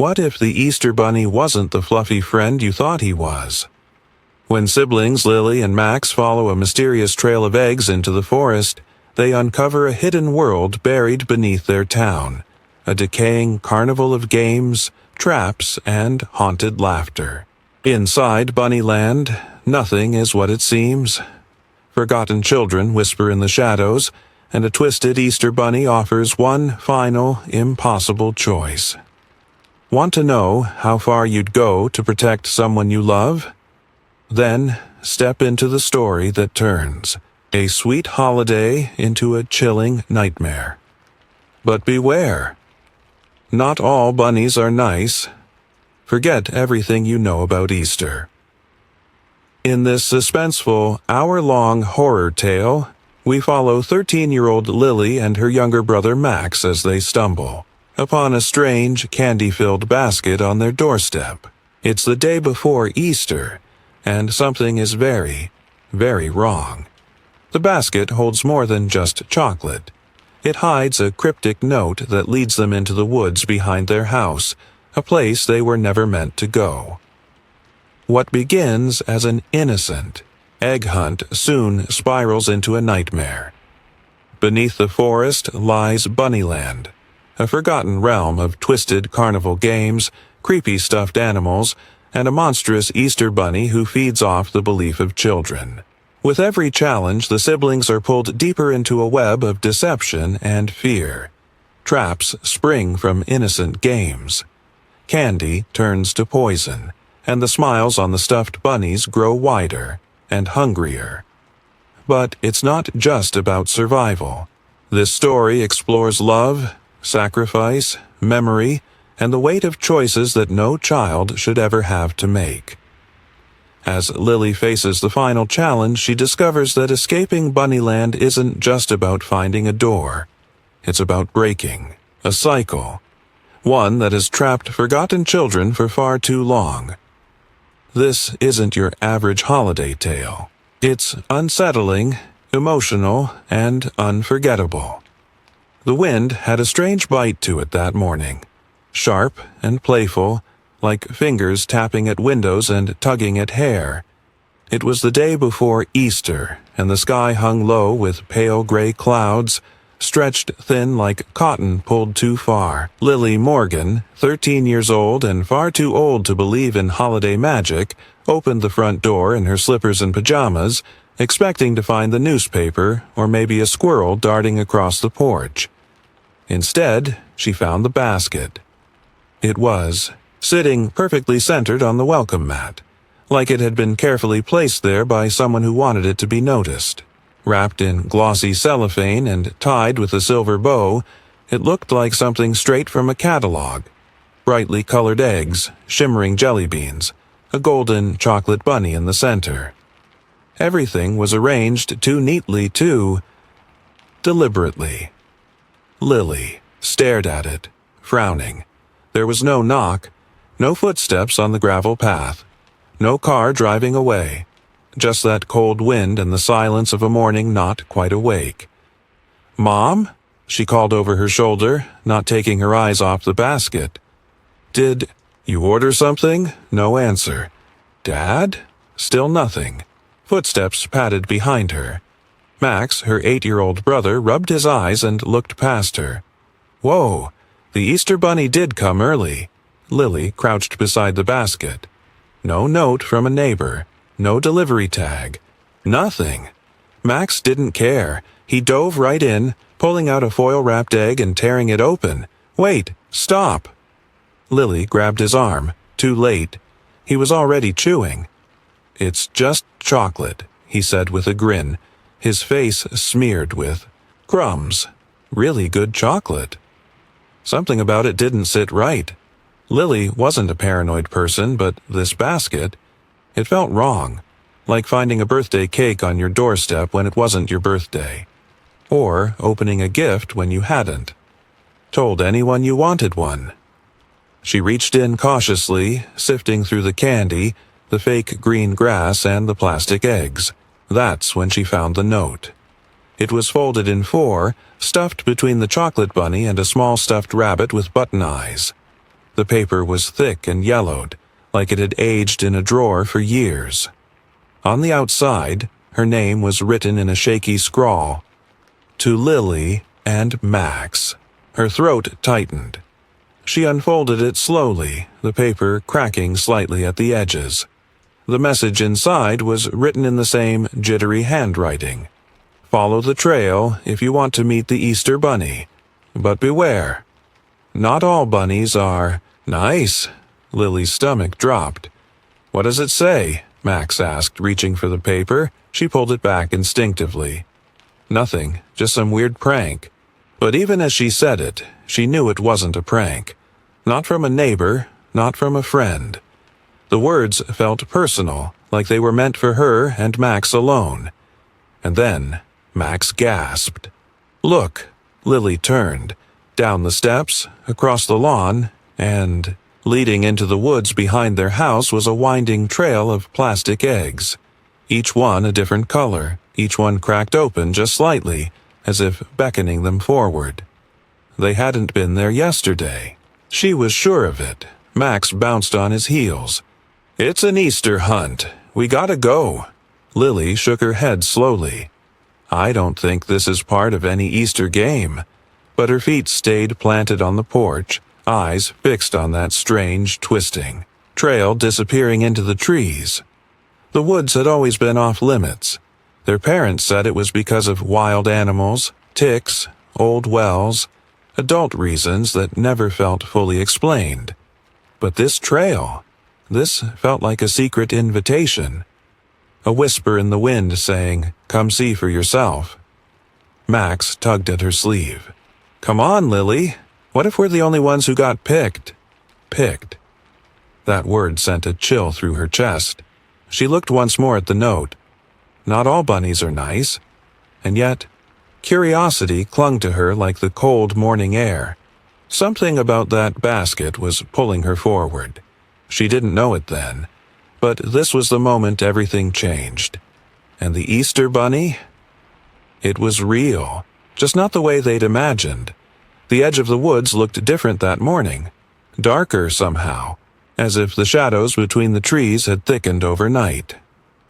What if the Easter Bunny wasn't the fluffy friend you thought he was? When siblings Lily and Max follow a mysterious trail of eggs into the forest, they uncover a hidden world buried beneath their town, a decaying carnival of games, traps, and haunted laughter. Inside Bunnyland, nothing is what it seems. Forgotten children whisper in the shadows, and a twisted Easter Bunny offers one final, impossible choice. Want to know how far you'd go to protect someone you love? Then step into the story that turns a sweet holiday into a chilling nightmare. But beware. Not all bunnies are nice. Forget everything you know about Easter. In this suspenseful, hour-long horror tale, we follow 13-year-old Lily and her younger brother Max as they stumble upon a strange, candy-filled basket on their doorstep. It's the day before Easter, and something is very, very wrong. The basket holds more than just chocolate. It hides a cryptic note that leads them into the woods behind their house, a place they were never meant to go. What begins as an innocent egg hunt soon spirals into a nightmare. Beneath the forest lies Bunnyland, a forgotten realm of twisted carnival games, creepy stuffed animals, and a monstrous Easter Bunny who feeds off the belief of children. With every challenge, the siblings are pulled deeper into a web of deception and fear. Traps spring from innocent games. Candy turns to poison, and the smiles on the stuffed bunnies grow wider and hungrier. But it's not just about survival. This story explores love, sacrifice, memory, and the weight of choices that no child should ever have to make. As Lily faces the final challenge, she discovers that escaping Bunnyland isn't just about finding a door. It's about breaking a cycle, one that has trapped forgotten children for far too long. This isn't your average holiday tale. It's unsettling, emotional, and unforgettable. The wind had a strange bite to it that morning, sharp and playful, like fingers tapping at windows and tugging at hair. It was the day before Easter, and the sky hung low with pale gray clouds, stretched thin like cotton pulled too far. Lily Morgan, 13 years old and far too old to believe in holiday magic, opened the front door in her slippers and pajamas, expecting to find the newspaper or maybe a squirrel darting across the porch. Instead, she found the basket. It was sitting perfectly centered on the welcome mat, like it had been carefully placed there by someone who wanted it to be noticed. Wrapped in glossy cellophane and tied with a silver bow, it looked like something straight from a catalog. Brightly colored eggs, shimmering jelly beans, a golden chocolate bunny in the center. Everything was arranged too neatly, too deliberately. Lily stared at it, frowning. There was no knock, no footsteps on the gravel path, no car driving away, just that cold wind and the silence of a morning not quite awake. "Mom?" she called over her shoulder, not taking her eyes off the basket. "Did you order something?" No answer. "Dad?" Still nothing. Footsteps padded behind her. Max, her 8-year-old brother, rubbed his eyes and looked past her. Whoa, the Easter Bunny did come early. Lily crouched beside the basket. No note from a neighbor, no delivery tag, nothing. Max didn't care. He dove right in, pulling out a foil-wrapped egg and tearing it open. "Wait, stop!" Lily grabbed his arm, too late. He was already chewing. "It's just chocolate," he said with a grin, his face smeared with crumbs. Really good chocolate. Something about it didn't sit right. Lily wasn't a paranoid person, but this basket, it felt wrong, like finding a birthday cake on your doorstep when it wasn't your birthday, or opening a gift when you hadn't told anyone you wanted one. She reached in cautiously, sifting through the candy, the fake green grass, and the plastic eggs. That's when she found the note. It was folded in 4, stuffed between the chocolate bunny and a small stuffed rabbit with button eyes. The paper was thick and yellowed, like it had aged in a drawer for years. On the outside, her name was written in a shaky scrawl. To Lily and Max. Her throat tightened. She unfolded it slowly, the paper cracking slightly at the edges. The message inside was written in the same jittery handwriting. Follow the trail if you want to meet the Easter Bunny. But beware. Not all bunnies are nice. Lily's stomach dropped. What does it say? Max asked, reaching for the paper. She pulled it back instinctively. Nothing, just some weird prank. But even as she said it, she knew it wasn't a prank. Not from a neighbor, not from a friend. The words felt personal, like they were meant for her and Max alone. And then Max gasped. Look, Lily turned. Down the steps, across the lawn, and leading into the woods behind their house was a winding trail of plastic eggs. Each one a different color, each one cracked open just slightly, as if beckoning them forward. They hadn't been there yesterday. She was sure of it. Max bounced on his heels. It's an Easter hunt. We gotta go. Lily shook her head slowly. I don't think this is part of any Easter game. But her feet stayed planted on the porch, eyes fixed on that strange, twisting trail disappearing into the trees. The woods had always been off limits. Their parents said it was because of wild animals, ticks, old wells, adult reasons that never felt fully explained. But this trail, this felt like a secret invitation. A whisper in the wind saying, "Come see for yourself." Max tugged at her sleeve. Come on, Lily. What if we're the only ones who got picked? Picked. That word sent a chill through her chest. She looked once more at the note. Not all bunnies are nice. And yet, curiosity clung to her like the cold morning air. Something about that basket was pulling her forward. She didn't know it then, but this was the moment everything changed. And the Easter Bunny? It was real. Just not the way they'd imagined. The edge of the woods looked different that morning. Darker somehow, as if the shadows between the trees had thickened overnight.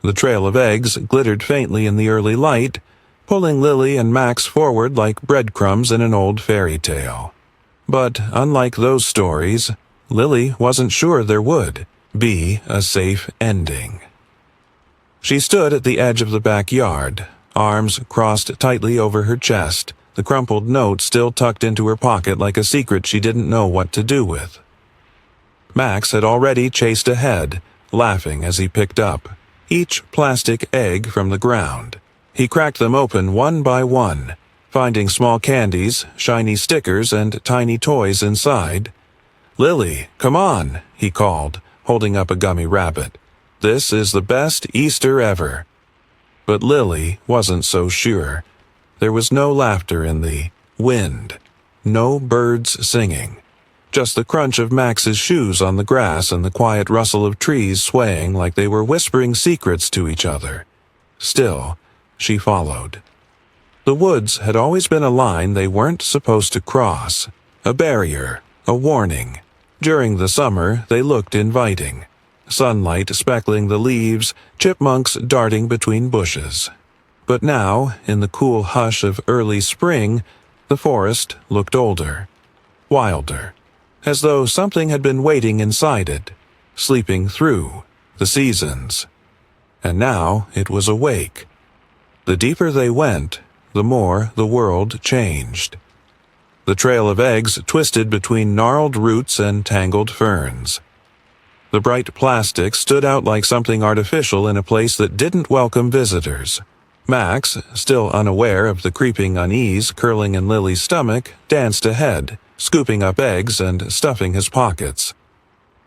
The trail of eggs glittered faintly in the early light, pulling Lily and Max forward like breadcrumbs in an old fairy tale. But unlike those stories, Lily wasn't sure there would be a safe ending. She stood at the edge of the backyard, arms crossed tightly over her chest, the crumpled note still tucked into her pocket like a secret she didn't know what to do with. Max had already chased ahead, laughing as he picked up each plastic egg from the ground. He cracked them open one by one, finding small candies, shiny stickers, and tiny toys inside. Lily, come on, he called, holding up a gummy rabbit. This is the best Easter ever. But Lily wasn't so sure. There was no laughter in the wind, no birds singing, just the crunch of Max's shoes on the grass and the quiet rustle of trees swaying like they were whispering secrets to each other. Still, she followed. The woods had always been a line they weren't supposed to cross, a barrier, a warning. During the summer, they looked inviting. Sunlight speckling the leaves, chipmunks darting between bushes. But now, in the cool hush of early spring, the forest looked older, wilder, as though something had been waiting inside it, sleeping through the seasons. And now it was awake. The deeper they went, the more the world changed. The trail of eggs twisted between gnarled roots and tangled ferns. The bright plastic stood out like something artificial in a place that didn't welcome visitors. Max, still unaware of the creeping unease curling in Lily's stomach, danced ahead, scooping up eggs and stuffing his pockets.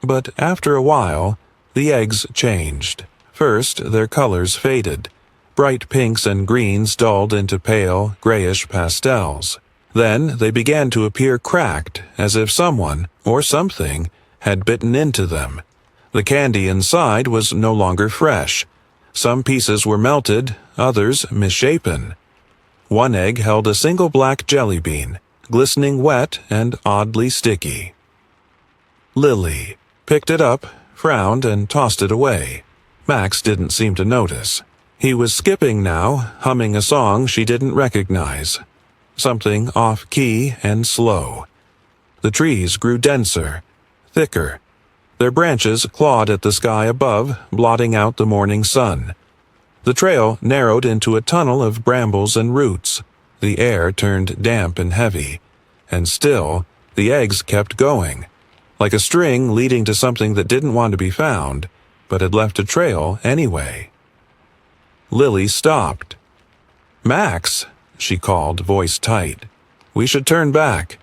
But after a while, the eggs changed. First, their colors faded. Bright pinks and greens dulled into pale, grayish pastels. Then they began to appear cracked, as if someone, or something, had bitten into them. The candy inside was no longer fresh. Some pieces were melted, others misshapen. One egg held a single black jelly bean, glistening wet and oddly sticky. Lily picked it up, frowned, and tossed it away. Max didn't seem to notice. He was skipping now, humming a song she didn't recognize. Something off-key and slow. The trees grew denser, thicker. Their branches clawed at the sky above, blotting out the morning sun. The trail narrowed into a tunnel of brambles and roots. The air turned damp and heavy. And still, the eggs kept going, like a string leading to something that didn't want to be found, but had left a trail anyway. Lily stopped. "Max," she called, voice tight. "We should turn back."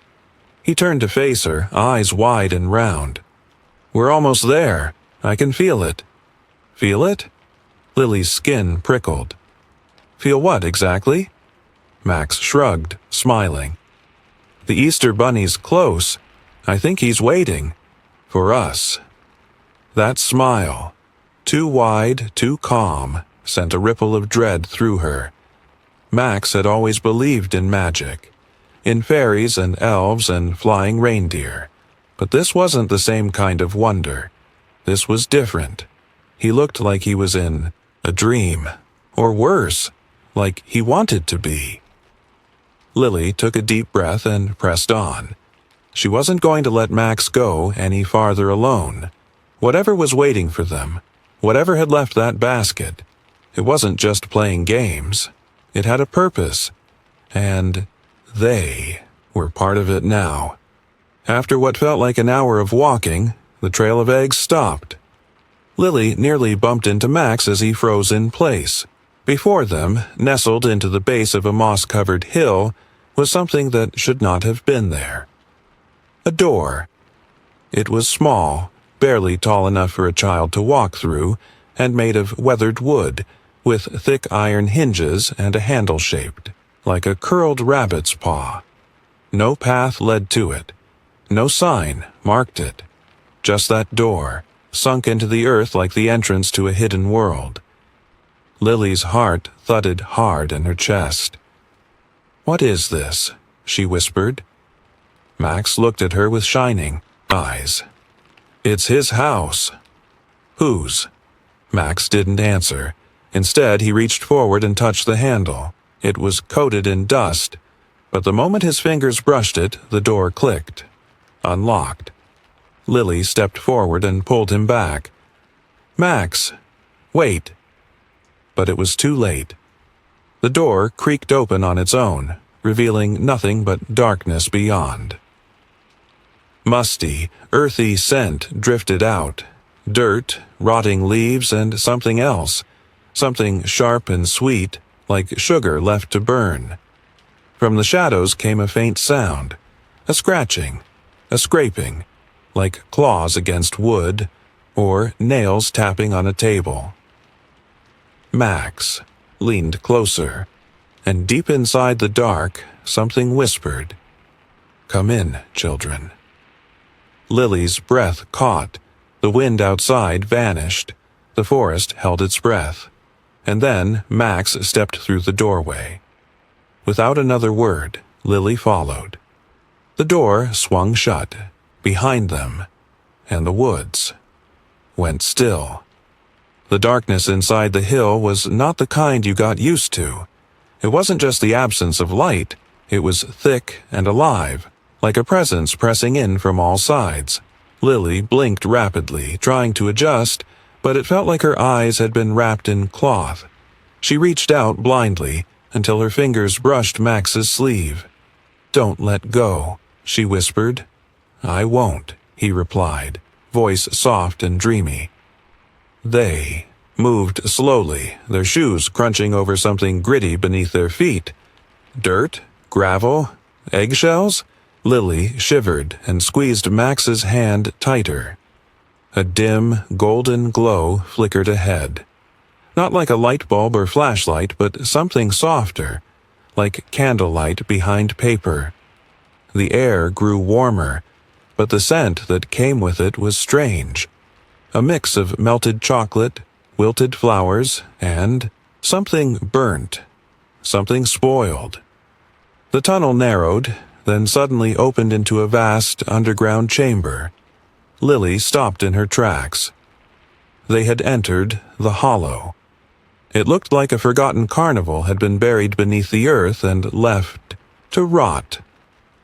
He turned to face her, eyes wide and round. "We're almost there. I can feel it." "Feel it?" Lily's skin prickled. "Feel what exactly?" Max shrugged, smiling. "The Easter Bunny's close. I think he's waiting. For us." That smile, too wide, too calm, sent a ripple of dread through her. Max had always believed in magic, in fairies and elves and flying reindeer. But this wasn't the same kind of wonder. This was different. He looked like he was in a dream, or worse, like he wanted to be. Lily took a deep breath and pressed on. She wasn't going to let Max go any farther alone. Whatever was waiting for them, whatever had left that basket, it wasn't just playing games. It had a purpose, and they were part of it now. After what felt like an hour of walking, the trail of eggs stopped. Lily nearly bumped into Max as he froze in place. Before them, nestled into the base of a moss-covered hill, was something that should not have been there. A door. It was small, barely tall enough for a child to walk through, and made of weathered wood, with thick iron hinges and a handle shaped, like a curled rabbit's paw. No path led to it. No sign marked it. Just that door, sunk into the earth like the entrance to a hidden world. Lily's heart thudded hard in her chest. "What is this?" she whispered. Max looked at her with shining eyes. "It's his house." "Whose?" Max didn't answer. Instead, he reached forward and touched the handle. It was coated in dust, but the moment his fingers brushed it, the door clicked. Unlocked. Lily stepped forward and pulled him back. "Max, wait." But it was too late. The door creaked open on its own, revealing nothing but darkness beyond. Musty, earthy scent drifted out. Dirt, rotting leaves, and something else. Something sharp and sweet, like sugar left to burn. From the shadows came a faint sound. A scratching. A scraping, like claws against wood, or nails tapping on a table. Max leaned closer, and deep inside the dark, something whispered, "Come in, children." Lily's breath caught. The wind outside vanished. The forest held its breath. And then Max stepped through the doorway. Without another word, Lily followed. The door swung shut, behind them, and the woods went still. The darkness inside the hill was not the kind you got used to. It wasn't just the absence of light, it was thick and alive, like a presence pressing in from all sides. Lily blinked rapidly, trying to adjust, but it felt like her eyes had been wrapped in cloth. She reached out blindly until her fingers brushed Max's sleeve. "Don't let go," she whispered. "I won't," he replied, voice soft and dreamy. They moved slowly, their shoes crunching over something gritty beneath their feet. Dirt? Gravel? Eggshells? Lily shivered and squeezed Max's hand tighter. A dim, golden glow flickered ahead. Not like a light bulb or flashlight, but something softer, like candlelight behind paper. The air grew warmer, but the scent that came with it was strange. A mix of melted chocolate, wilted flowers, and something burnt, something spoiled. The tunnel narrowed, then suddenly opened into a vast underground chamber. Lily stopped in her tracks. They had entered the hollow. It looked like a forgotten carnival had been buried beneath the earth and left to rot.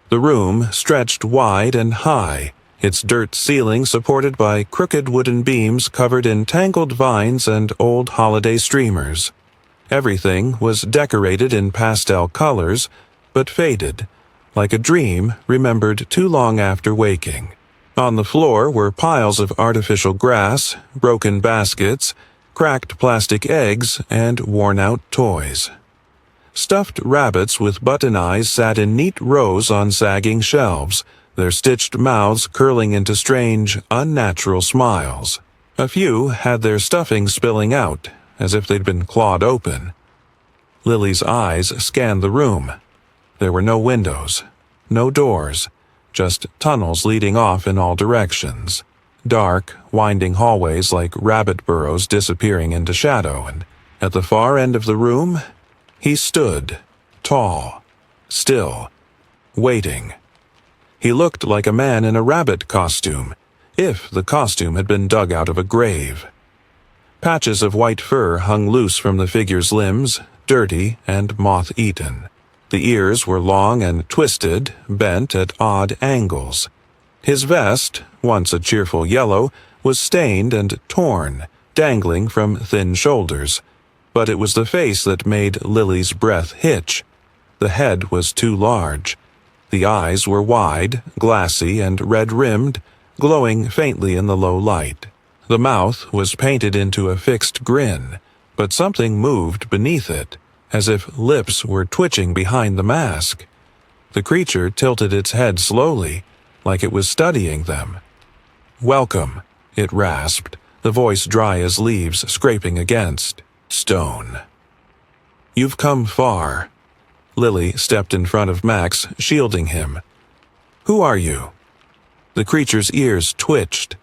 The room stretched wide and high, its dirt ceiling supported by crooked wooden beams covered in tangled vines and old holiday streamers. Everything was decorated in pastel colors, but faded, like a dream remembered too long after waking. On the floor were piles of artificial grass, broken baskets, cracked plastic eggs, and worn-out toys. Stuffed rabbits with button eyes sat in neat rows on sagging shelves, their stitched mouths curling into strange, unnatural smiles. A few had their stuffing spilling out, as if they'd been clawed open. Lily's eyes scanned the room. There were no windows, no doors, just tunnels leading off in all directions. Dark, winding hallways like rabbit burrows disappearing into shadow, and at the far end of the room, he stood, tall, still, waiting. He looked like a man in a rabbit costume, if the costume had been dug out of a grave. Patches of white fur hung loose from the figure's limbs, dirty and moth-eaten. The ears were long and twisted, bent at odd angles. His vest, once a cheerful yellow, was stained and torn, dangling from thin shoulders. But it was the face that made Lily's breath hitch. The head was too large. The eyes were wide, glassy, and red-rimmed, glowing faintly in the low light. The mouth was painted into a fixed grin, but something moved beneath it, as if lips were twitching behind the mask. The creature tilted its head slowly, like it was studying them. "Welcome," it rasped, the voice dry as leaves scraping against stone. "You've come far." Lily stepped in front of Max, shielding him. "Who are you?" The creature's ears twitched.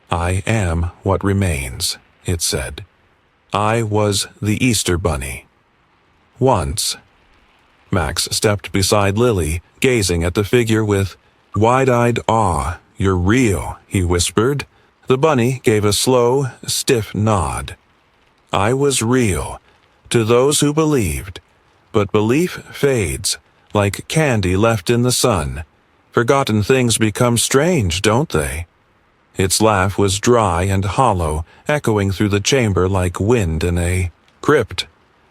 "I am what remains," it said. "I was the Easter Bunny. Once." Max stepped beside Lily, gazing at the figure with wide-eyed awe. "You're real," he whispered. The bunny gave a slow, stiff nod. "I was real, to those who believed. But belief fades, like candy left in the sun. Forgotten things become strange, don't they?" Its laugh was dry and hollow, echoing through the chamber like wind in a crypt.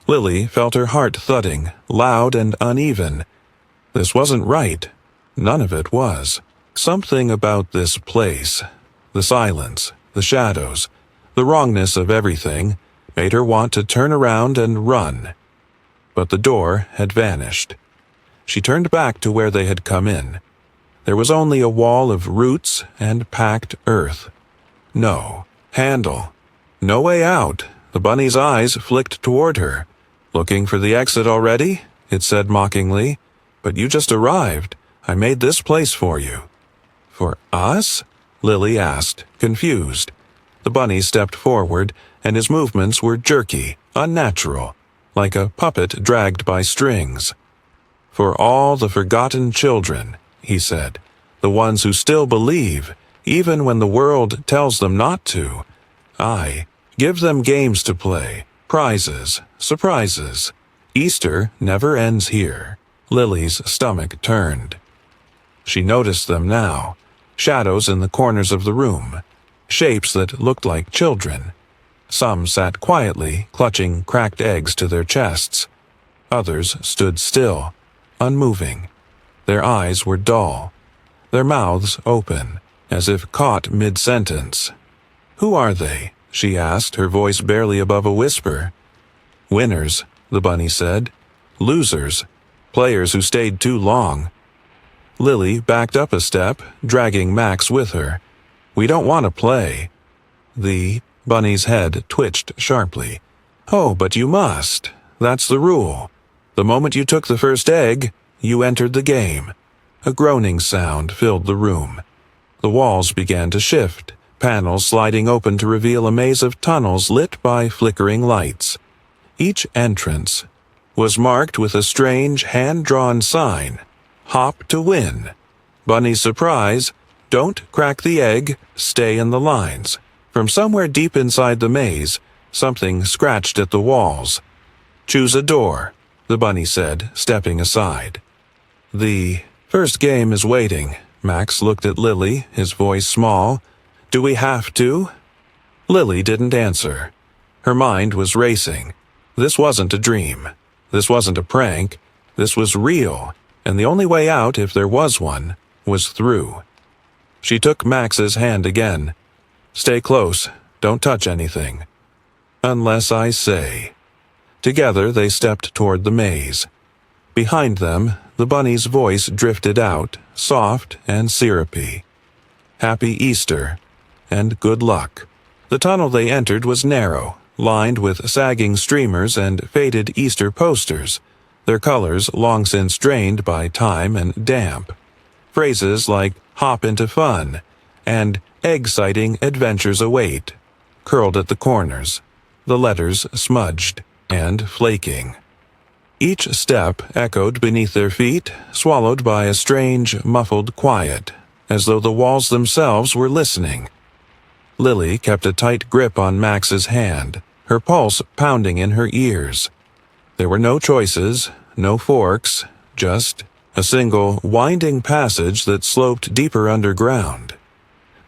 Lily felt her heart thudding, loud and uneven. This wasn't right. None of it was. Something about this place, the silence, the shadows, the wrongness of everything, made her want to turn around and run. But the door had vanished. She turned back to where they had come in. There was only a wall of roots and packed earth. No handle. No way out. The bunny's eyes flicked toward her. "Looking for the exit already?" it said mockingly. "But you just arrived. I made this place for you." "For us?" Lily asked, confused. The bunny stepped forward, and his movements were jerky, unnatural, like a puppet dragged by strings. "For all the forgotten children," he said, "the ones who still believe, even when the world tells them not to. I give them games to play, prizes, surprises. Easter never ends here." Lily's stomach turned. She noticed them now, shadows in the corners of the room, shapes that looked like children. Some sat quietly, clutching cracked eggs to their chests. Others stood still, unmoving. Their eyes were dull, their mouths open, as if caught mid-sentence. "Who are they?" she asked, her voice barely above a whisper. "Winners," the bunny said. "Losers. Players who stayed too long." Lily backed up a step, dragging Max with her. "We don't want to play." The bunny's head twitched sharply. "Oh, but you must. That's the rule. The moment you took the first egg, you entered the game." A groaning sound filled the room. The walls began to shift, panels sliding open to reveal a maze of tunnels lit by flickering lights. Each entrance was marked with a strange hand-drawn sign, "Hop to win." Bunny's surprise Don't crack the egg, stay in the lines. From somewhere deep inside the maze, something scratched at the walls. Choose a door, the bunny said, stepping aside. The first game is waiting. Max looked at Lily, his voice small. Do we have to? Lily didn't answer. Her mind was racing. This wasn't a dream. This wasn't a prank. This was real, and the only way out, if there was one, was through. She took Max's hand again. Stay close. Don't touch anything. Unless I say. Together they stepped toward the maze. Behind them, the bunny's voice drifted out, soft and syrupy. Happy Easter, and good luck. The tunnel they entered was narrow, lined with sagging streamers and faded Easter posters, their colors long since drained by time and damp. Phrases like hop into fun and egg-sighting adventures await curled at the corners, the letters smudged and flaking. Each step echoed beneath their feet, swallowed by a strange, muffled quiet, as though the walls themselves were listening. Lily kept a tight grip on Max's hand, her pulse pounding in her ears. There were no choices, no forks, just a single, winding passage that sloped deeper underground.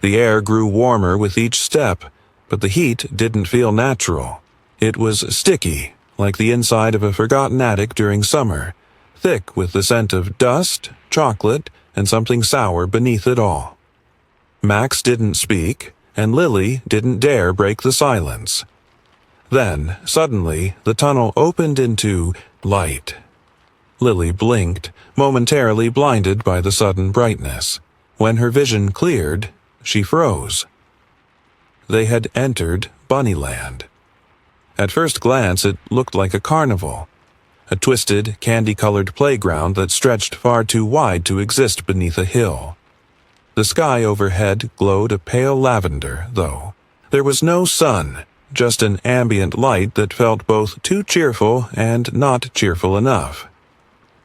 The air grew warmer with each step, but the heat didn't feel natural. It was sticky, like the inside of a forgotten attic during summer, thick with the scent of dust, chocolate, and something sour beneath it all. Max didn't speak, and Lily didn't dare break the silence. Then, suddenly, the tunnel opened into light. Lily blinked, momentarily blinded by the sudden brightness. When her vision cleared, she froze. They had entered Bunnyland. At first glance, it looked like a carnival, a twisted, candy-colored playground that stretched far too wide to exist beneath a hill. The sky overhead glowed a pale lavender, though. There was no sun, just an ambient light that felt both too cheerful and not cheerful enough.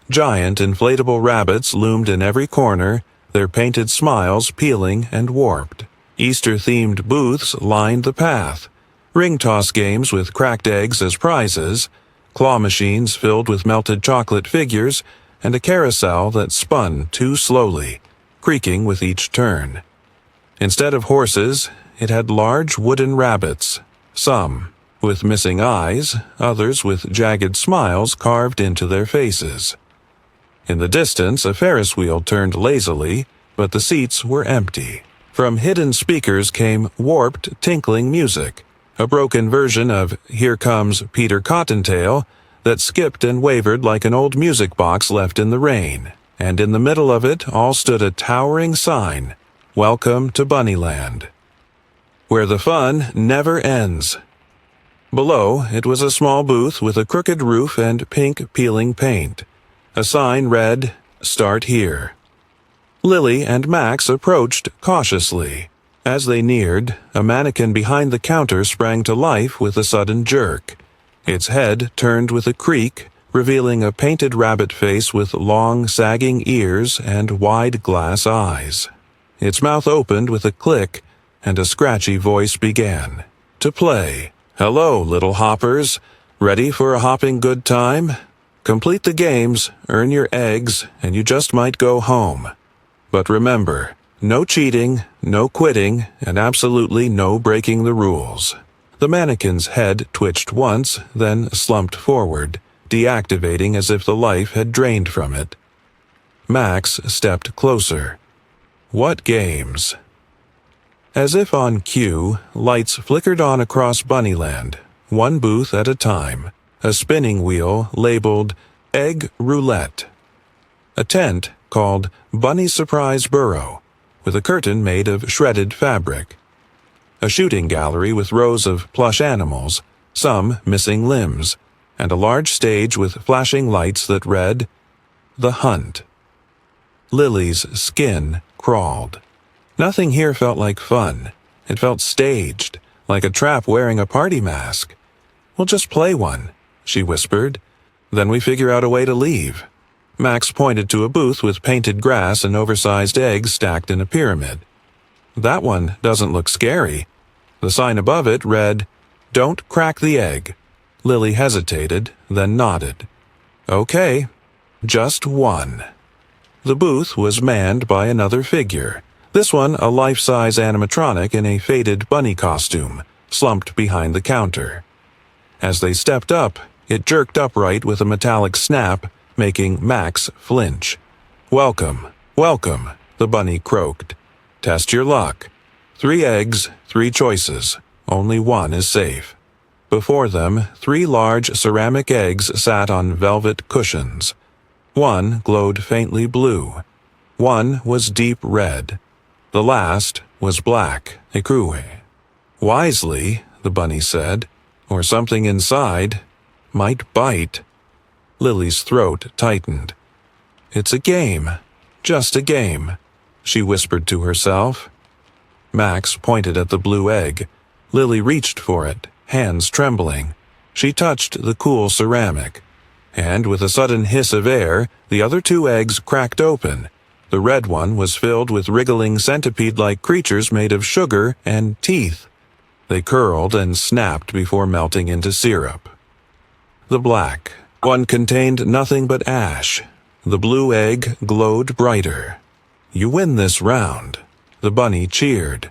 Giant inflatable rabbits loomed in every corner, their painted smiles peeling and warped. Easter-themed booths lined the path. Ring toss games with cracked eggs as prizes, claw machines filled with melted chocolate figures, and a carousel that spun too slowly, creaking with each turn. Instead of horses, it had large wooden rabbits, some with missing eyes, others with jagged smiles carved into their faces. In the distance, a Ferris wheel turned lazily, but the seats were empty. From hidden speakers came warped, tinkling music, a broken version of Here Comes Peter Cottontail that skipped and wavered like an old music box left in the rain, and in the middle of it all stood a towering sign, Welcome to Bunnyland, where the fun never ends. Below, it was a small booth with a crooked roof and pink peeling paint. A sign read, Start Here. Lily and Max approached cautiously. As they neared, a mannequin behind the counter sprang to life with a sudden jerk. Its head turned with a creak, revealing a painted rabbit face with long, sagging ears and wide glass eyes. Its mouth opened with a click, and a scratchy voice began to play. Hello, little hoppers. Ready for a hopping good time? Complete the games, earn your eggs, and you just might go home. But remember, no cheating, no quitting, and absolutely no breaking the rules. The mannequin's head twitched once, then slumped forward, deactivating as if the life had drained from it. Max stepped closer. What games? As if on cue, lights flickered on across Bunnyland, one booth at a time, a spinning wheel labeled Egg Roulette, a tent called Bunny Surprise Burrow, with a curtain made of shredded fabric, a shooting gallery with rows of plush animals, some missing limbs, and a large stage with flashing lights that read, The Hunt. Lily's skin crawled. Nothing here felt like fun. It felt staged, like a trap wearing a party mask. We'll just play one, she whispered. Then we figure out a way to leave. Max pointed to a booth with painted grass and oversized eggs stacked in a pyramid. That one doesn't look scary. The sign above it read, "Don't crack the egg." Lily hesitated, then nodded. Okay, just one. The booth was manned by another figure, this one a life-size animatronic in a faded bunny costume, slumped behind the counter. As they stepped up, it jerked upright with a metallic snap, making Max flinch. "Welcome, welcome," the bunny croaked. "Test your luck. 3 eggs, 3 choices. Only one is safe." Before them, 3 large ceramic eggs sat on velvet cushions. One glowed faintly blue. One was deep red. The last was black, écru. "Wisely," the bunny said, "or something inside might bite." Lily's throat tightened. "It's a game. Just a game," she whispered to herself. Max pointed at the blue egg. Lily reached for it, hands trembling. She touched the cool ceramic, and with a sudden hiss of air, the other 2 eggs cracked open. The red one was filled with wriggling centipede-like creatures made of sugar and teeth. They curled and snapped before melting into syrup. The black one contained nothing but ash. The blue egg glowed brighter. "You win this round," the bunny cheered.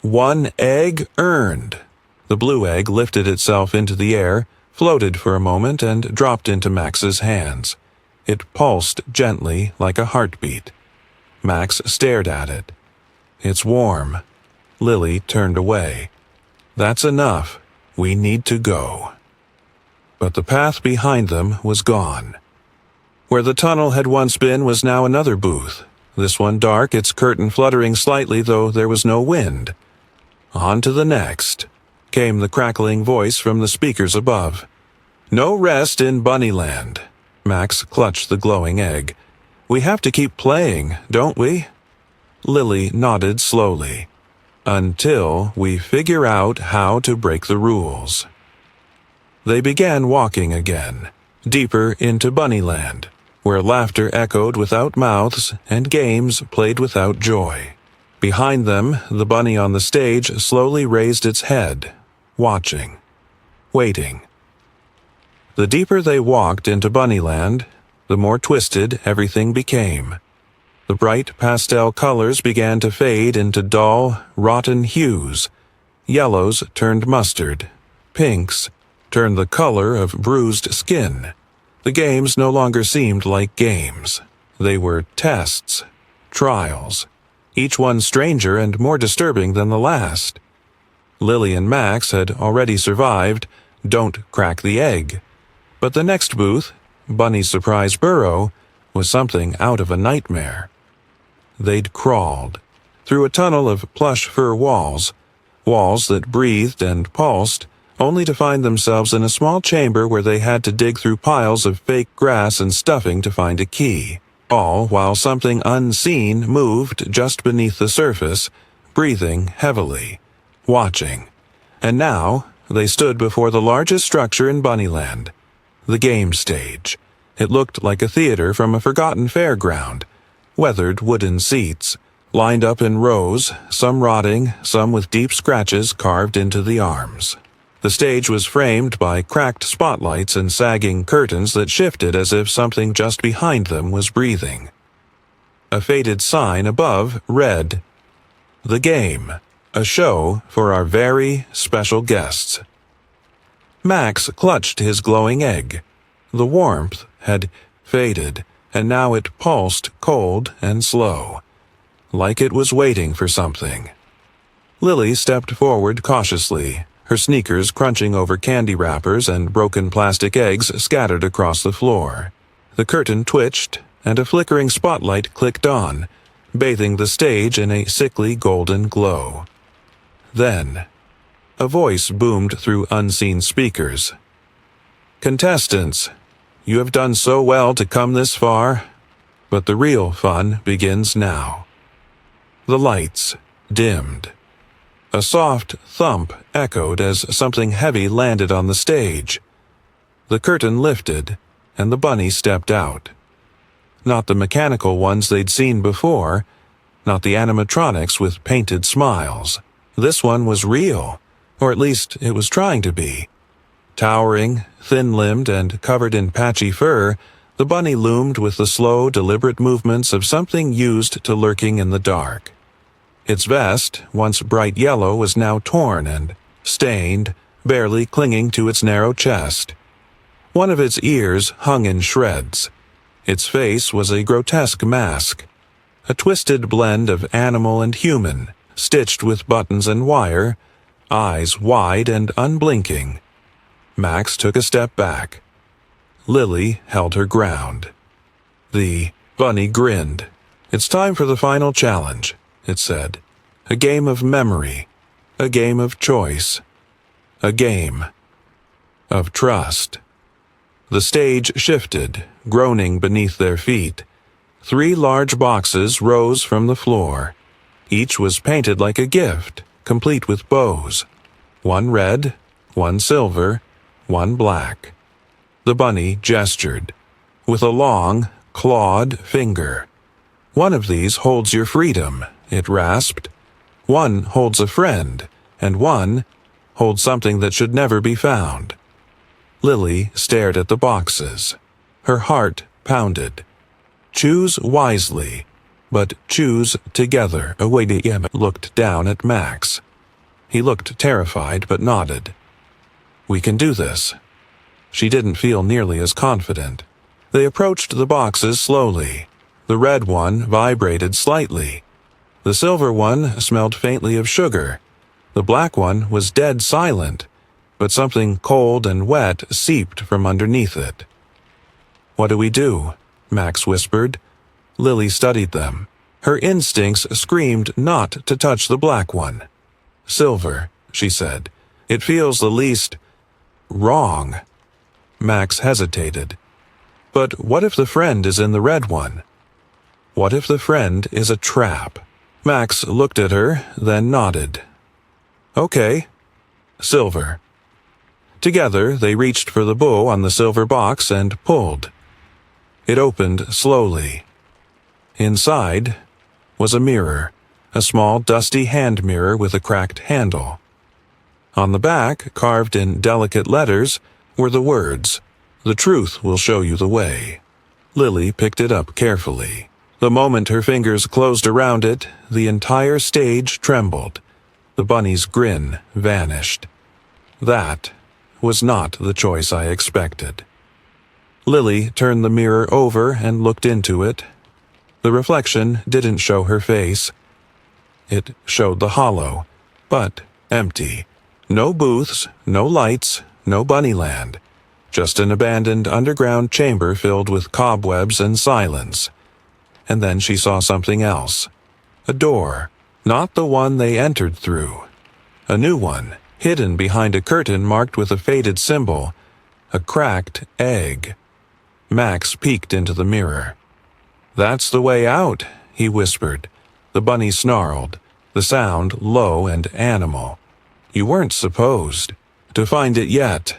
"1 egg earned." The blue egg lifted itself into the air, floated for a moment, and dropped into Max's hands. It pulsed gently like a heartbeat. Max stared at it. "It's warm." Lily turned away. "That's enough. We need to go." But the path behind them was gone. Where the tunnel had once been was now another booth, this one dark, its curtain fluttering slightly though there was no wind. "On to the next," came the crackling voice from the speakers above. "No rest in Bunnyland." Max clutched the glowing egg. "We have to keep playing, don't we?" Lily nodded slowly. "Until we figure out how to break the rules." They began walking again, deeper into Bunnyland, where laughter echoed without mouths and games played without joy. Behind them, the bunny on the stage slowly raised its head, watching, waiting. The deeper they walked into Bunnyland, the more twisted everything became. The bright pastel colors began to fade into dull, rotten hues. Yellows turned mustard. Pinks turned the color of bruised skin. The games no longer seemed like games. They were tests, trials, each one stranger and more disturbing than the last. Lily and Max had already survived "Don't Crack the Egg." But the next booth, Bunny's Surprise Burrow, was something out of a nightmare. They'd crawled through a tunnel of plush fur walls that breathed and pulsed, only to find themselves in a small chamber where they had to dig through piles of fake grass and stuffing to find a key, all while something unseen moved just beneath the surface, breathing heavily, watching. And now they stood before the largest structure in Bunnyland, the game stage. It looked like a theater from a forgotten fairground. Weathered wooden seats, lined up in rows, some rotting, some with deep scratches carved into the arms. The stage was framed by cracked spotlights and sagging curtains that shifted as if something just behind them was breathing. A faded sign above read, "The Game, a show for our very special guests." Max clutched his glowing egg. The warmth had faded, and now it pulsed cold and slow, like it was waiting for something. Lily stepped forward cautiously, her sneakers crunching over candy wrappers and broken plastic eggs scattered across the floor. The curtain twitched, and a flickering spotlight clicked on, bathing the stage in a sickly golden glow. Then, a voice boomed through unseen speakers. "Contestants, you have done so well to come this far, but the real fun begins now." The lights dimmed. A soft thump echoed as something heavy landed on the stage. The curtain lifted, and the bunny stepped out. Not the mechanical ones they'd seen before, not the animatronics with painted smiles. This one was real, or at least it was trying to be. Towering, thin-limbed, and covered in patchy fur, the bunny loomed with the slow, deliberate movements of something used to lurking in the dark. Its vest, once bright yellow, was now torn and stained, barely clinging to its narrow chest. One of its ears hung in shreds. Its face was a grotesque mask, a twisted blend of animal and human, stitched with buttons and wire, eyes wide and unblinking. Max took a step back. Lily held her ground. The bunny grinned. "It's time for the final challenge," it said. "A game of memory, a game of choice, a game of trust." The stage shifted, groaning beneath their feet. 3 large boxes rose from the floor. Each was painted like a gift, complete with bows. 1 red, 1 silver, 1 black. The bunny gestured, with a long, clawed finger. "One of these holds your freedom," it rasped. "One holds a friend, and one holds something that should never be found." Lily stared at the boxes. Her heart pounded. "Choose wisely, but choose together." Awaydim looked down at Max. He looked terrified but nodded. "We can do this." She didn't feel nearly as confident. They approached the boxes slowly. The red one vibrated slightly. The silver one smelled faintly of sugar. The black one was dead silent, but something cold and wet seeped from underneath it. "What do we do?" Max whispered. Lily studied them. Her instincts screamed not to touch the black one. "Silver," she said. "It feels the least wrong." Max hesitated. "But what if the friend is in the red one? What if the friend is a trap?" Max looked at her, then nodded. "Okay. Silver." Together, they reached for the bow on the silver box and pulled. It opened slowly. Inside was a mirror, a small dusty hand mirror with a cracked handle. On the back, carved in delicate letters, were the words, "The truth will show you the way." Lily picked it up carefully. The moment her fingers closed around it, the entire stage trembled. The bunny's grin vanished. That was not the choice I expected. Lily turned the mirror over and looked into it. The reflection didn't show her face. It showed the hollow, but empty. No booths, no lights, no Bunnyland. Just an abandoned underground chamber filled with cobwebs and silence. And then she saw something else. A door, not the one they entered through. A new one, hidden behind a curtain marked with a faded symbol, a cracked egg. Max peeked into the mirror. "That's the way out," he whispered. The bunny snarled, the sound low and animal. "You weren't supposed to find it yet."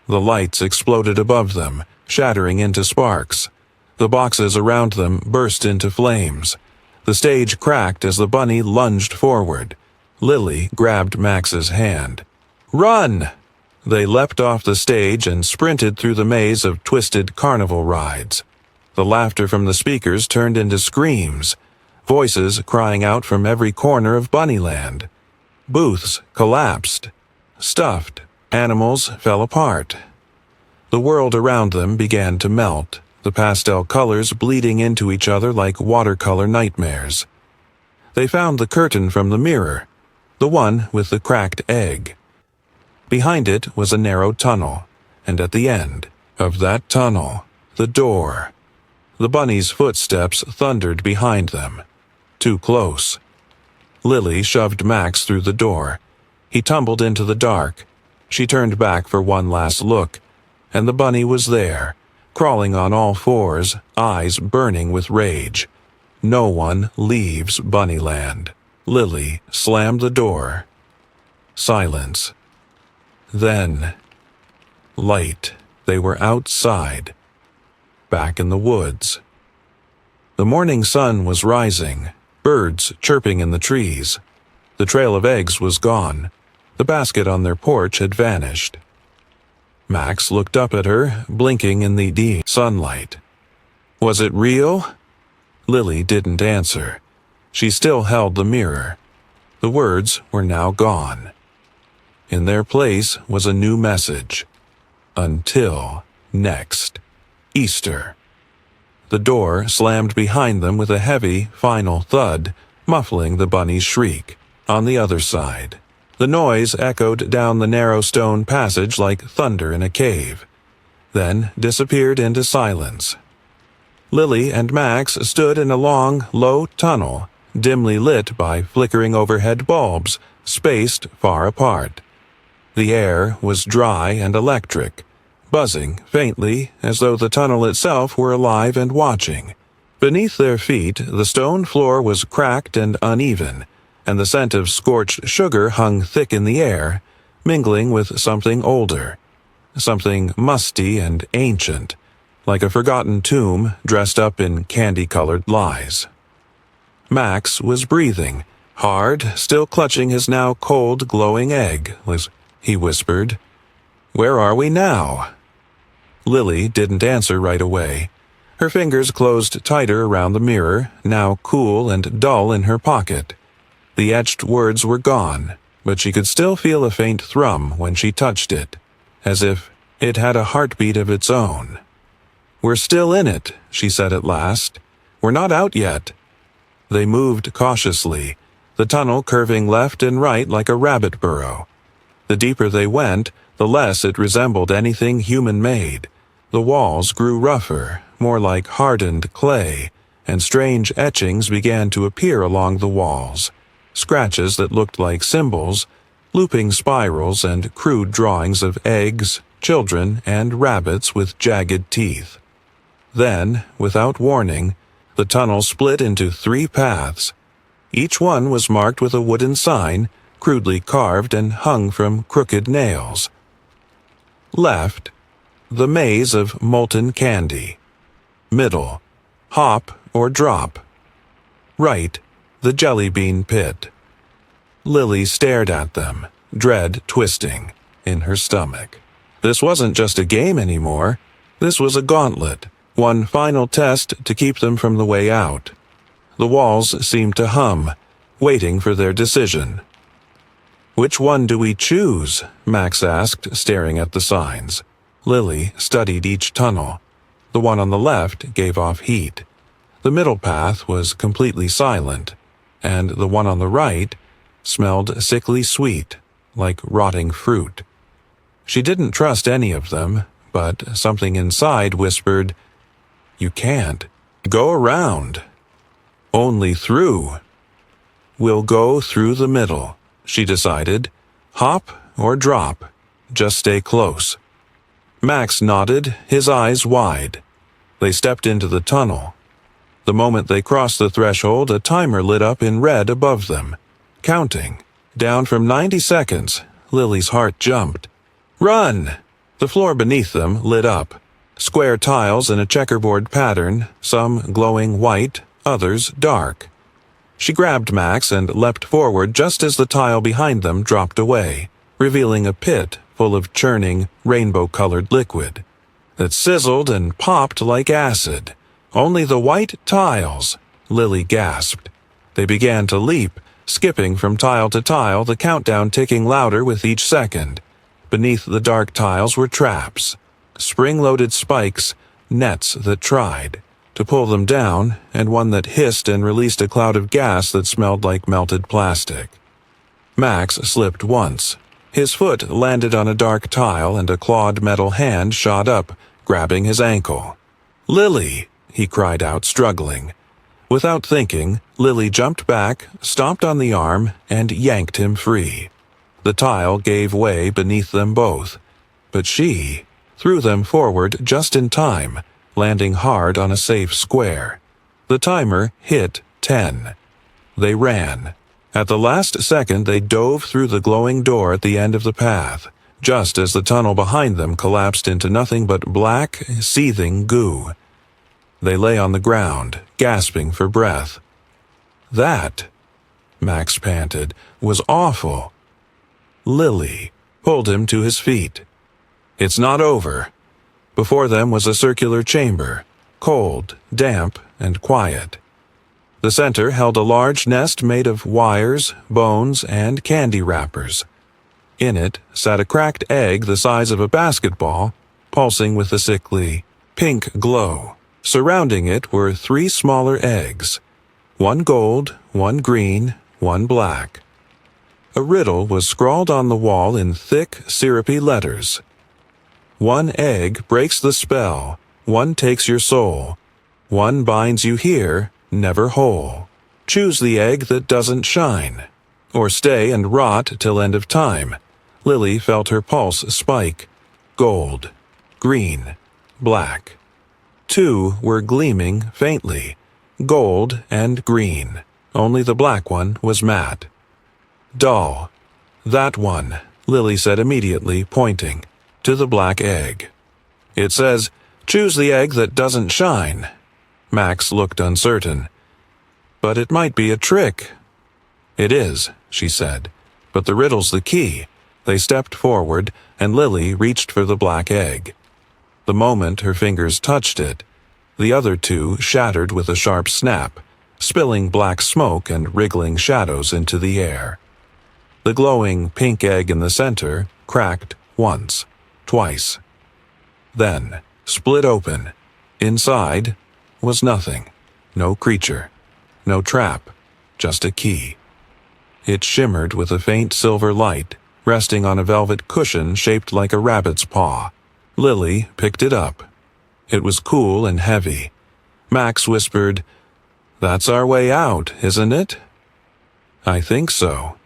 The lights exploded above them, shattering into sparks. The boxes around them burst into flames. The stage cracked as the bunny lunged forward. Lily grabbed Max's hand. "Run!" They leapt off the stage and sprinted through the maze of twisted carnival rides. The laughter from the speakers turned into screams, voices crying out from every corner of Bunnyland. Booths collapsed. Stuffed animals fell apart. The world around them began to melt, the pastel colors bleeding into each other like watercolor nightmares. They found the curtain from the mirror, the one with the cracked egg. Behind it was a narrow tunnel, and at the end of that tunnel, the door. The bunny's footsteps thundered behind them. Too close. Lily shoved Max through the door. He tumbled into the dark. She turned back for one last look, and the bunny was there, crawling on all fours, eyes burning with rage. No one leaves Bunnyland. Lily slammed the door. Silence. Then, light. They were outside, back in the woods. The morning sun was rising. birds chirping in the trees. The trail of eggs was gone. The basket on their porch had vanished. Max looked up at her, blinking in the sunlight. Was it real? Lily didn't answer. She still held the mirror. The words were now gone. In their place was a new message. Until next Easter. The door slammed behind them with a heavy, final thud, muffling the bunny's shriek. On the other side, the noise echoed down the narrow stone passage like thunder in a cave, then disappeared into silence. Lily and Max stood in a long, low tunnel, dimly lit by flickering overhead bulbs, spaced far apart. The air was dry and electric, buzzing faintly as though the tunnel itself were alive and watching. Beneath their feet, the stone floor was cracked and uneven, and the scent of scorched sugar hung thick in the air, mingling with something older, something musty and ancient, like a forgotten tomb dressed up in candy-colored lies. Max was breathing, hard, still clutching his now cold, glowing egg, he whispered. "Where are we now?" Lily didn't answer right away. Her fingers closed tighter around the mirror, now cool and dull in her pocket. The etched words were gone, but she could still feel a faint thrum when she touched it, as if it had a heartbeat of its own. "We're still in it," she said at last. "We're not out yet." They moved cautiously, the tunnel curving left and right like a rabbit burrow. The deeper they went, the less it resembled anything human-made. The walls grew rougher, more like hardened clay, and strange etchings began to appear along the walls. Scratches that looked like symbols, looping spirals and crude drawings of eggs, children, and rabbits with jagged teeth. Then, without warning, the tunnel split into 3 paths. Each one was marked with a wooden sign, crudely carved and hung from crooked nails. Left, the maze of molten candy. Middle, hop or drop. Right, the jelly bean pit. Lily stared at them, dread twisting in her stomach. This wasn't just a game anymore. This was a gauntlet, one final test to keep them from the way out. The walls seemed to hum, waiting for their decision. "Which one do we choose?" Max asked, staring at the signs. Lily studied each tunnel. The one on the left gave off heat. The middle path was completely silent, and the one on the right smelled sickly sweet, like rotting fruit. She didn't trust any of them, but something inside whispered, "You can't. Go around. Only through." "We'll go through the middle," she decided. "Hop or drop. Just stay close." Max nodded, his eyes wide. They stepped into the tunnel. The moment they crossed the threshold, a timer lit up in red above them, counting. Down from 90 seconds, Lily's heart jumped. "Run!" The floor beneath them lit up. Square tiles in a checkerboard pattern, some glowing white, others dark. She grabbed Max and leapt forward just as the tile behind them dropped away, revealing a pit full of churning, rainbow-colored liquid that sizzled and popped like acid. "Only the white tiles," Lily gasped. They began to leap, skipping from tile to tile, the countdown ticking louder with each second. Beneath the dark tiles were traps, spring-loaded spikes, nets that tried to pull them down, and one that hissed and released a cloud of gas that smelled like melted plastic. Max slipped once. His foot landed on a dark tile and a clawed metal hand shot up, grabbing his ankle. "Lily!" he cried out, struggling. Without thinking, Lily jumped back, stomped on the arm, and yanked him free. The tile gave way beneath them both, but she threw them forward just in time, landing hard on a safe square. The timer hit 10. They ran. At the last second, they dove through the glowing door at the end of the path, just as the tunnel behind them collapsed into nothing but black, seething goo. They lay on the ground, gasping for breath. That, Max panted, was awful. Lily pulled him to his feet. It's not over. Before them was a circular chamber, cold, damp, and quiet. The center held a large nest made of wires, bones, and candy wrappers. In it sat a cracked egg the size of a basketball, pulsing with a sickly, pink glow. Surrounding it were 3 smaller eggs, one gold, one green, one black. A riddle was scrawled on the wall in thick, syrupy letters. One egg breaks the spell, one takes your soul. One binds you here, never whole. Choose the egg that doesn't shine, or stay and rot till end of time. Lily felt her pulse spike. Gold, green, black. 2 were gleaming faintly, gold and green. Only the black one was matte. Dull. That one, Lily said immediately, pointing to the black egg. It says, choose the egg that doesn't shine. Max looked uncertain. But it might be a trick. It is, she said, but the riddle's the key. They stepped forward, and Lily reached for the black egg. The moment her fingers touched it, the other 2 shattered with a sharp snap, spilling black smoke and wriggling shadows into the air. The glowing pink egg in the center cracked once, twice. Then split open. Inside was nothing. No creature. No trap. Just a key. It shimmered with a faint silver light, resting on a velvet cushion shaped like a rabbit's paw. Lily picked it up. It was cool and heavy. Max whispered, "That's our way out, isn't it?" "I think so."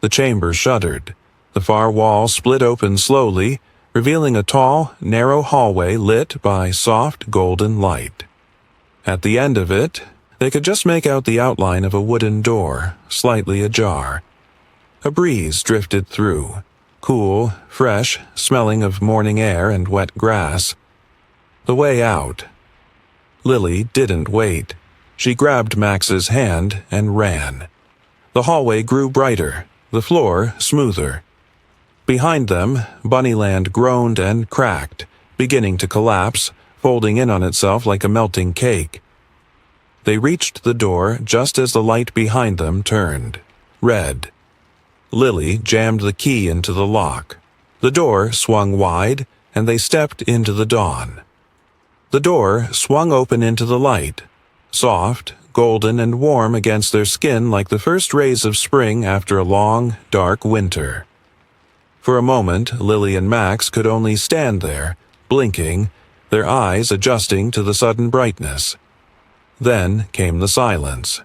The chamber shuddered. The far wall split open slowly, revealing a tall, narrow hallway lit by soft golden light. At the end of it, they could just make out the outline of a wooden door, slightly ajar. A breeze drifted through, cool, fresh, smelling of morning air and wet grass. The way out. Lily didn't wait. She grabbed Max's hand and ran. The hallway grew brighter, the floor smoother. Behind them, Bunnyland groaned and cracked, beginning to collapse, folding in on itself like a melting cake. They reached the door just as the light behind them turned, red. Lily jammed the key into the lock. The door swung wide, and they stepped into the dawn. The door swung open into the light, soft, golden, and warm against their skin like the first rays of spring after a long, dark winter. For a moment, Lily and Max could only stand there, blinking, their eyes adjusting to the sudden brightness. Then came the silence.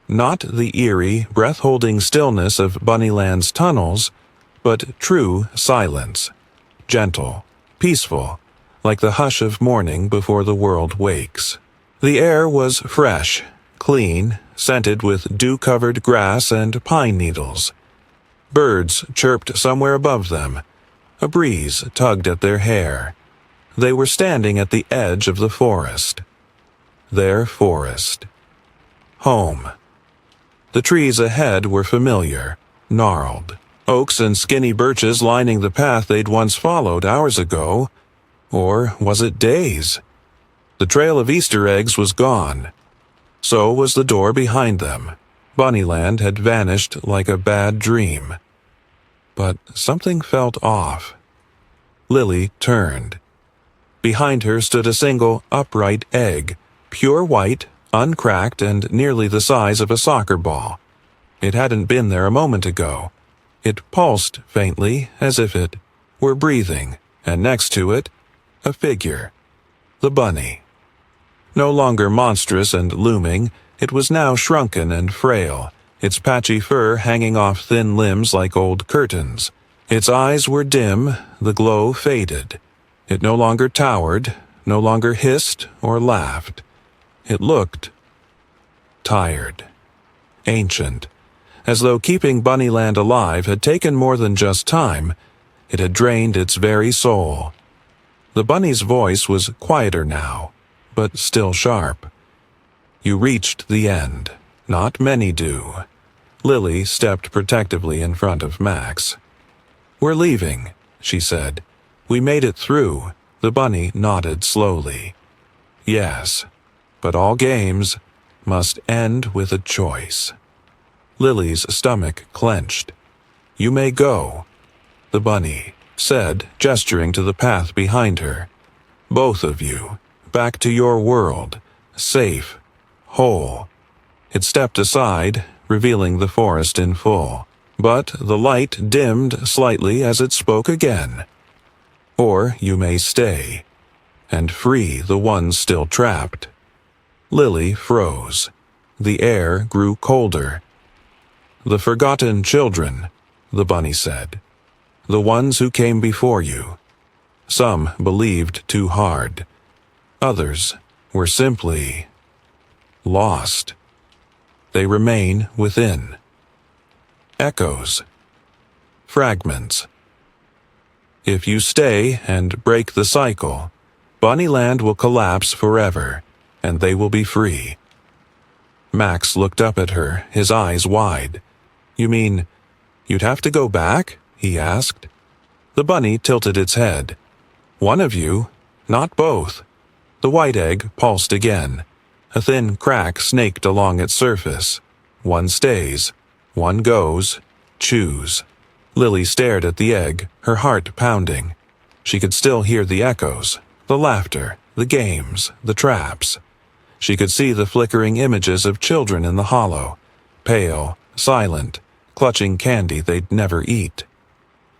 Not the eerie, breath-holding stillness of Bunnyland's tunnels, but true silence. Gentle, peaceful, like the hush of morning before the world wakes. The air was fresh, clean, scented with dew-covered grass and pine needles. Birds chirped somewhere above them. A breeze tugged at their hair. They were standing at the edge of the forest. Their forest. Home. The trees ahead were familiar, gnarled. Oaks and skinny birches lining the path they'd once followed hours ago. Or was it days? The trail of Easter eggs was gone. So was the door behind them. Bunnyland had vanished like a bad dream. But something felt off. Lily turned. Behind her stood a single, upright egg, pure white, uncracked, and nearly the size of a soccer ball. It hadn't been there a moment ago. It pulsed faintly, as if it were breathing, and next to it, a figure. The bunny. No longer monstrous and looming, it was now shrunken and frail, its patchy fur hanging off thin limbs like old curtains. Its eyes were dim, the glow faded. It no longer towered, no longer hissed or laughed. It looked tired, ancient, as though keeping Bunnyland alive had taken more than just time. It had drained its very soul. The bunny's voice was quieter now, but still sharp. You reached the end. Not many do. Lily stepped protectively in front of Max. "We're leaving," she said. "We made it through." The bunny nodded slowly. "Yes, but all games must end with a choice." Lily's stomach clenched. "You may go," the bunny said, gesturing to the path behind her. "Both of you, back to your world, safe, whole." It stepped aside, revealing the forest in full, but the light dimmed slightly as it spoke again. "Or you may stay, and free the ones still trapped." Lily froze. The air grew colder. "The forgotten children," the bunny said. "The ones who came before you. Some believed too hard. Others were simply lost. They remain within. Echoes. Fragments. If you stay and break the cycle, Bunnyland will collapse forever, and they will be free." Max looked up at her, his eyes wide. "You mean, you'd have to go back?" he asked. The bunny tilted its head. "One of you, not both." The white egg pulsed again. A thin crack snaked along its surface. "One stays. One goes. Choose." Lily stared at the egg, her heart pounding. She could still hear the echoes, the laughter, the games, the traps. She could see the flickering images of children in the hollow, pale, silent, clutching candy they'd never eat.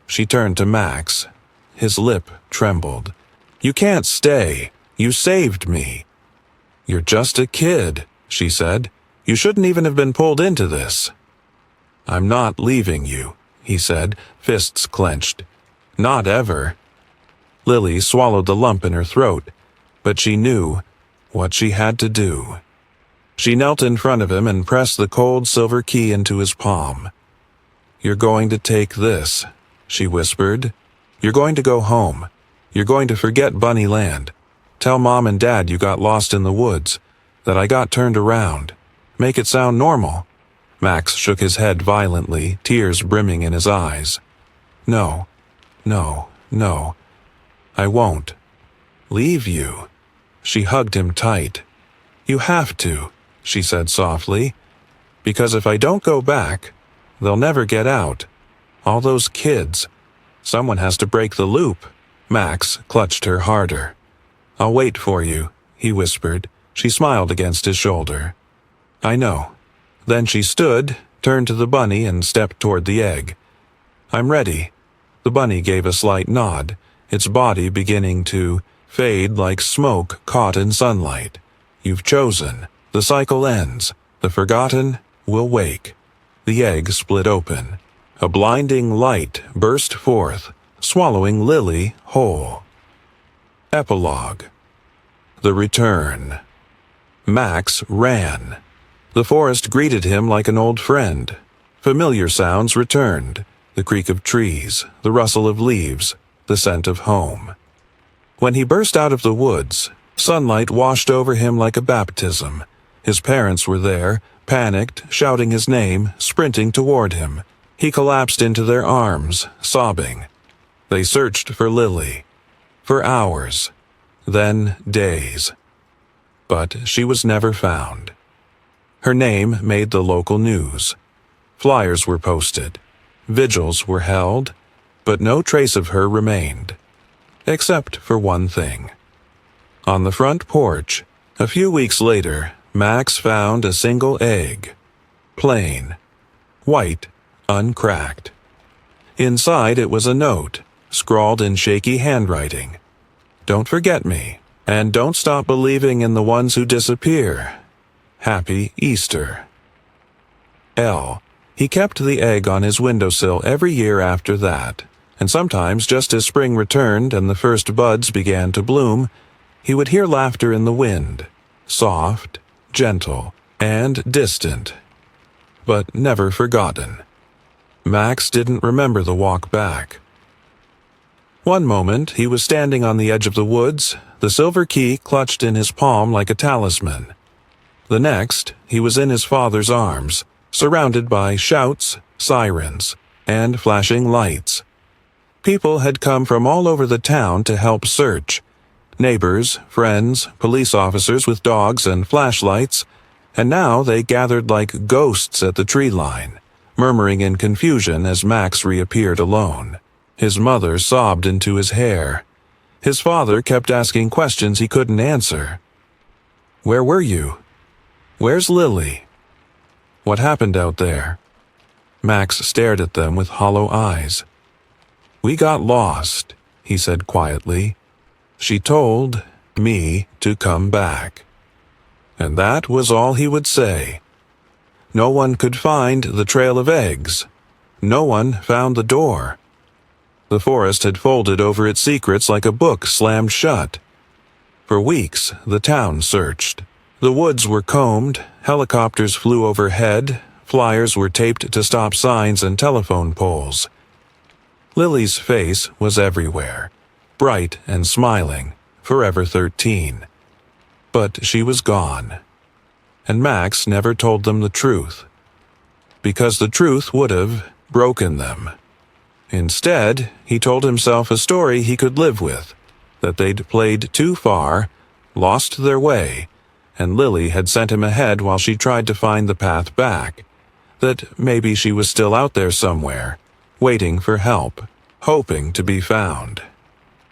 She turned to Max. His lip trembled. "You can't stay. You saved me." "You're just a kid," she said. "You shouldn't even have been pulled into this." "I'm not leaving you," he said, fists clenched. "Not ever." Lily swallowed the lump in her throat, but she knew what she had to do. She knelt in front of him and pressed the cold silver key into his palm. "You're going to take this," she whispered. "You're going to go home. You're going to forget Bunnyland. Tell Mom and Dad you got lost in the woods, that I got turned around. Make it sound normal." Max shook his head violently, tears brimming in his eyes. "No, no, no. I won't leave you." She hugged him tight. "You have to," she said softly, "because if I don't go back, they'll never get out. All those kids. Someone has to break the loop." Max clutched her harder. "I'll wait for you," he whispered. She smiled against his shoulder. "I know." Then she stood, turned to the bunny and stepped toward the egg. "I'm ready." The bunny gave a slight nod, its body beginning to fade like smoke caught in sunlight. "You've chosen. The cycle ends. The forgotten will wake." The egg split open. A blinding light burst forth, swallowing Lily whole. Epilogue. The Return. Max ran. The forest greeted him like an old friend. Familiar sounds returned, the creak of trees, the rustle of leaves, the scent of home. When he burst out of the woods, sunlight washed over him like a baptism. His parents were there, panicked, shouting his name, sprinting toward him. He collapsed into their arms, sobbing. They searched for Lily. For hours, then days. But she was never found. Her name made the local news. Flyers were posted. Vigils were held, but no trace of her remained. Except for one thing. On the front porch, a few weeks later, Max found a single egg. Plain. White, uncracked. Inside it was a note, scrawled in shaky handwriting. "Don't forget me, and don't stop believing in the ones who disappear. Happy Easter." L. He kept the egg on his windowsill every year after that, and sometimes just as spring returned and the first buds began to bloom, he would hear laughter in the wind, soft, gentle, and distant, but never forgotten. Max didn't remember the walk back. One moment he was standing on the edge of the woods, the silver key clutched in his palm like a talisman. The next, he was in his father's arms, surrounded by shouts, sirens, and flashing lights. People had come from all over the town to help search. Neighbors, friends, police officers with dogs and flashlights, and now they gathered like ghosts at the tree line, murmuring in confusion as Max reappeared alone. His mother sobbed into his hair. His father kept asking questions he couldn't answer. "Where were you? Where's Lily? What happened out there?" Max stared at them with hollow eyes. "We got lost," he said quietly. "She told me to come back." And that was all he would say. No one could find the trail of eggs. No one found the door. The forest had folded over its secrets like a book slammed shut. For weeks, the town searched. The woods were combed, helicopters flew overhead, flyers were taped to stop signs and telephone poles. Lily's face was everywhere, bright and smiling, forever 13. But she was gone. And Max never told them the truth. Because the truth would have broken them. Instead, he told himself a story he could live with, that they'd played too far, lost their way, and Lily had sent him ahead while she tried to find the path back, that maybe she was still out there somewhere, waiting for help, hoping to be found.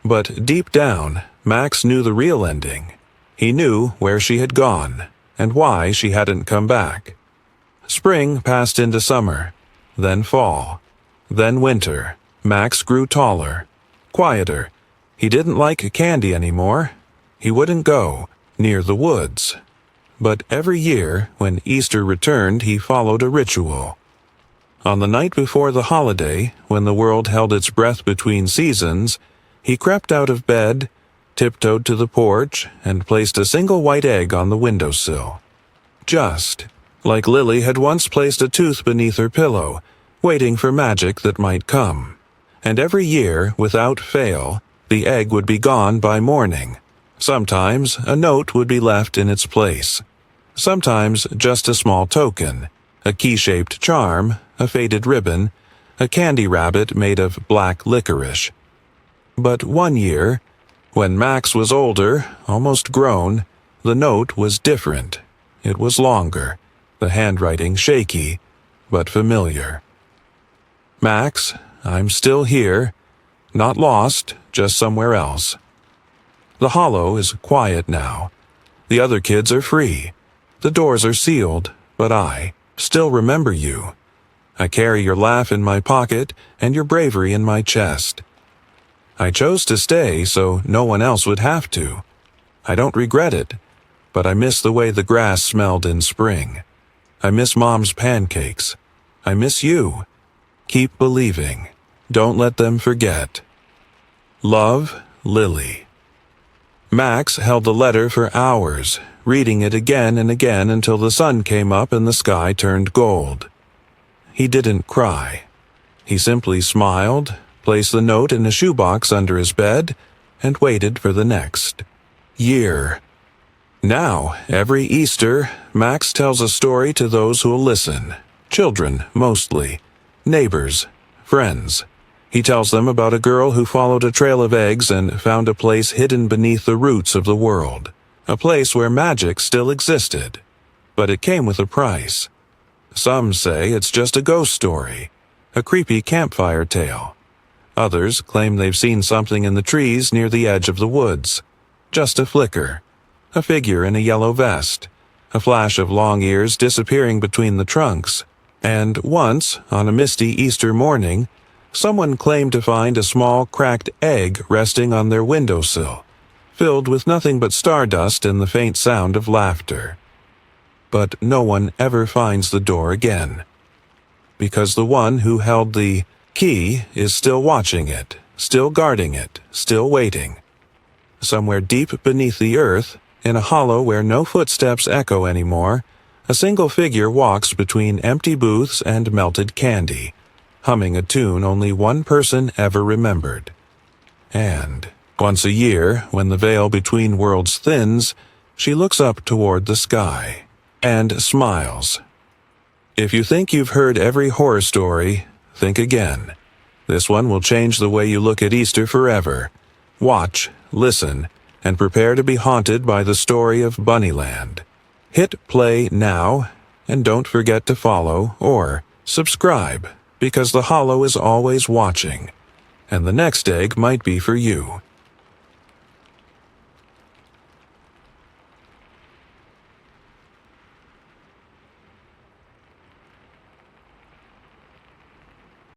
But deep down, Max knew the real ending. He knew where she had gone, and why she hadn't come back. Spring passed into summer, then fall, then winter. Max grew taller, quieter. He didn't like candy anymore. He wouldn't go near the woods. But every year, when Easter returned, he followed a ritual. On the night before the holiday, when the world held its breath between seasons, he crept out of bed, tiptoed to the porch, and placed a single white egg on the windowsill. Just like Lily had once placed a tooth beneath her pillow, waiting for magic that might come. And every year, without fail, the egg would be gone by morning. Sometimes a note would be left in its place. Sometimes just a small token, a key-shaped charm, a faded ribbon, a candy rabbit made of black licorice. But one year, when Max was older, almost grown, the note was different. It was longer, the handwriting shaky, but familiar. "Max, I'm still here. Not lost, just somewhere else." The hollow is quiet now. The other kids are free. The doors are sealed, but I still remember you. I carry your laugh in my pocket and your bravery in my chest. I chose to stay so no one else would have to. I don't regret it, but I miss the way the grass smelled in spring. I miss Mom's pancakes. I miss you. Keep believing. Don't let them forget. Love, Lily. Max held the letter for hours, reading it again and again until the sun came up and the sky turned gold. He didn't cry. He simply smiled, placed the note in a shoebox under his bed, and waited for the next year. Now, every Easter, Max tells a story to those who'll listen. Children, mostly. Neighbors. Friends. He tells them about a girl who followed a trail of eggs and found a place hidden beneath the roots of the world. A place where magic still existed. But it came with a price. Some say it's just a ghost story. A creepy campfire tale. Others claim they've seen something in the trees near the edge of the woods. Just a flicker. A figure in a yellow vest. A flash of long ears disappearing between the trunks. And once, on a misty Easter morning, someone claimed to find a small cracked egg resting on their windowsill, filled with nothing but stardust and the faint sound of laughter. But no one ever finds the door again. Because the one who held the key is still watching it, still guarding it, still waiting. Somewhere deep beneath the earth, in a hollow where no footsteps echo anymore, a single figure walks between empty booths and melted candy, humming a tune only one person ever remembered. And once a year, when the veil between worlds thins, she looks up toward the sky. and smiles. If you think you've heard every horror story, think again. This one will change the way you look at Easter forever. Watch, listen, and prepare to be haunted by the story of Bunnyland. Hit play now, and don't forget to follow or subscribe, because the Hollow is always watching, and the next egg might be for you.